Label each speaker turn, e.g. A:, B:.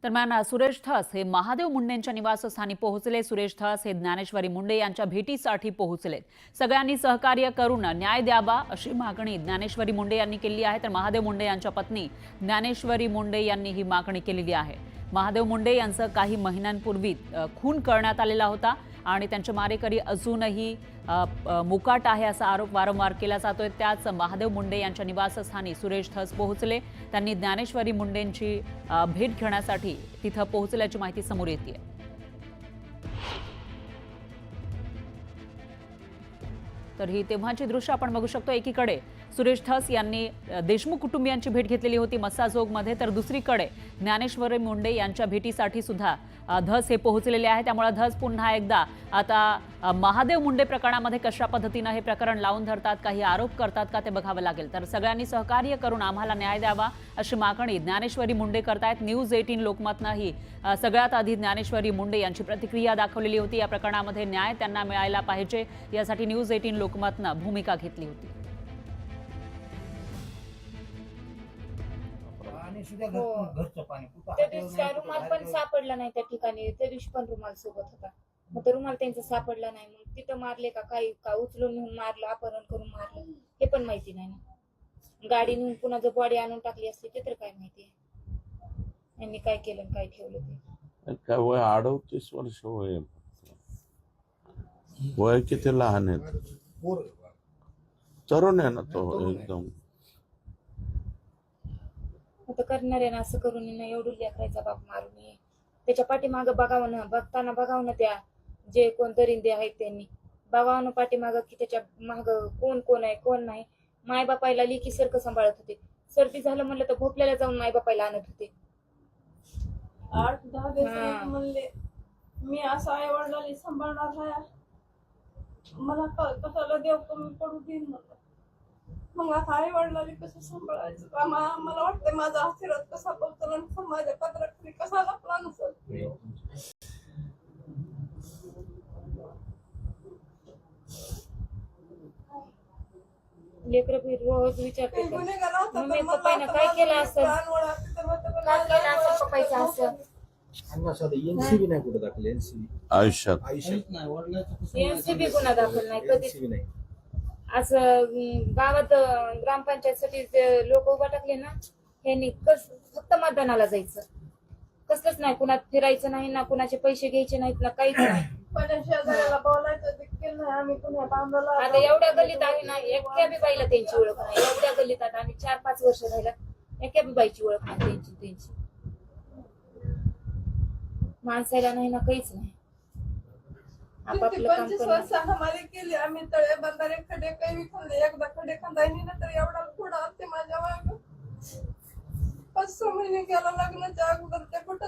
A: दरम्यान सुरेश धस हे महादेव मुंडेंच्या निवासस्थानी पोहोचले। सुरेश धस हे ज्ञानेश्वरी मुंडे यांच्या भेटीसाठी पोहोचले। सगळ्यांनी सहकार्य करून न्याय द्यावा अशी मागणी ज्ञानेश्वरी मुंडे यांनी केली आहे। तर महादेव मुंडे यांच्या पत्नी ज्ञानेश्वरी मुंडे यांनी ही मागणी केलेली आहे। महादेव मुंडे यांचं काही महिन्यांपूर्वी खून करण्यात आलेला होता आणि त्यांचे मारेकरी अजूनही मुकाट आहे असा आरोप वारंवार केला जातोय। त्याच महादेव मुंडे यांच्या निवासस्थानी सुरेश धस पोहोचले। त्यांनी ज्ञानेश्वरी मुंडेंची भेट घेण्यासाठी तिथं पोहोचल्याची माहिती समोर येते। तर ही तेव्हाची दृश्य आपण बघू शकतो। एकीकडे सुरेश धस यांनी देशमुख कुटुंबियांची भेट घेतलेली होती मस्साजोगमध्ये, तर दुसरीकडे ज्ञानेश्वरी मुंडे यांच्या भेटीसाठी सुद्धा धस हे पोहोचलेले आहे। त्यामुळे धस पुन्हा एकदा आता महादेव मुंडे प्रकरणामध्ये कशा पद्धतीने हे प्रकरण लावून धरतात, काही आरोप करतात का ते बघावं लागेल। तर सगळ्यांनी सहकार्य करून आम्हाला न्याय द्यावा अशी मागणी ज्ञानेश्वरी मुंडे करतायत। न्यूज 18 लोकमतनंही सगळ्यात आधी ज्ञानेश्वरी मुंडे यांची प्रतिक्रिया दाखवलेली होती। या प्रकरणामध्ये न्याय त्यांना मिळायला पाहिजे यासाठी न्यूज 18 लोकमतनं भूमिका घेतली होती।
B: त्या दिवशी रुमाल पण सापडला नाही त्या ठिकाणी। त्या दिवशी पण रुमाल सोबत होता, मग तो रुमाल त्यांचा सापडला नाही। मग तिथं मारले का काही का उचलून नेऊन मारलं, अपहरण करून मारलं हे पण माहिती नाही ना। गाडी नेऊन पुन्हा जर बॉडी आणून टाकली असती ते तर काय माहिती यांनी काय केलं काय ठेवलं ते।
C: काय वय 38 वर्ष वय, वय किती लहान आहे, तरुण आहे ना तो एकदम।
B: आता करणाऱ्यानं असं करून एवढं लेकरायचा बाप मारून त्याच्या पाठीमागं बघावं ना, बघताना बघावं ना त्या जे कोण दरिंदे आहेत त्यांनी बघावं ना पाठीमागं की त्याच्या माग कोण कोण आहे कोण नाही। माय बापायला लेकी सारखं सांभाळत होते, सर्दी झालं म्हणलं तर भोपल्याला जाऊन माय बापायला आणत होते।
D: 8-10 दिवस म्हणले मी असं आई वडिलांनी सांभाळणार आहे, मला कशाला देव कमी पडू देईन म्हणलं। मग आता आई वडिलांनी कसं सांभाळायचं, मला वाटतं माझा आशीर्वाद कसा पोहोचला आणि माझ्या पत्राखाली कसा लपला नसेल।
B: लेकर रोज विचारते मम्मी पप्पाने काय केलं असं, काय केलं असं पप्पाचं असं।
E: एनसीबी नाही कुठे दाखल, एनसीबी
C: आयुष्यात
B: एनसीबी गुन्हा दाखल नाही कधीच नाही। असं गावात ग्रामपंचायतसाठी लोक उभा टाकले ना, ह्यांनी फक्त मतदानाला जायचं, कसलंच नाही, कुणात फिरायचं नाही ना, कुणाचे पैसे घ्यायचे नाहीत ना, काहीच नाही। आता एवढ्या गल्लीत आहे ना, एका बी बाईला त्यांची ओळख नाही। एवढ्या गल्लीत आता आम्ही 4-5 वर्ष राहिलं, एका बी बाईची ओळख नाही त्यांची माणसाला नाही ना, काहीच नाही।
D: आपापलं काम केली आम्ही, तळे बंधारे खडे काही खाल्ले, एकदा खडे खांदायनी ना तर एवढा थोडा असते माझ्या माग। 5-6 महिने गेला लग्नाच्या अगोदर त्या कुठं